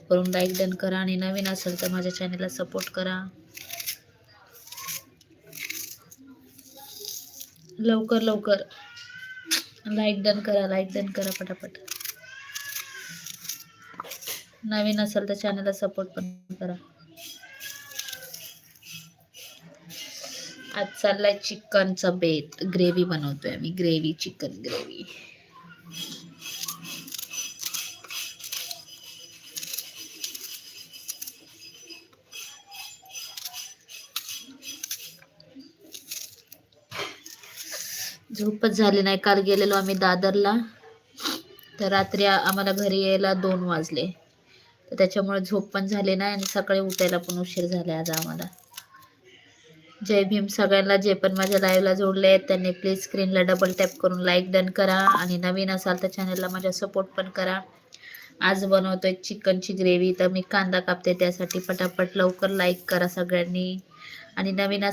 करून like done करा आणि नवीन असेल तर माझ्या चॅनलला सपोर्ट करा. लवकर लवकर लाईक डन करा पटापट. नवीन असेल तर चॅनलला सपोर्ट पण करा. आज चाललाय चिकनचा बेत. ग्रेव्ही बनवतोय आम्ही. Gravy, chicken gravy. झोपच झाली नाही. काल गेलेलो आम्ही दादरला, तर रात्री आम्हाला घरी यायला 2 वाजले, तर त्याच्यामुळे झोप पण झाली नाही आणि सकाळी उठायला पण उशीर झाला आज आम्हाला. जय भीम सगळ्यांना. जे पण माझ्या लाईव्हला जोडले आहेत त्यांनी प्लीज स्क्रीनला डबल टॅप करून लाईक डन करा आणि नवीन असाल तर चॅनलला माझ्या सपोर्ट पण करा. आज बनवतोय चिकनची ग्रेव्ही, तर मी कांदा कापते त्यासाठी. पटापट लवकर लाईक करा सगळ्यांनी आणि नवीन असाल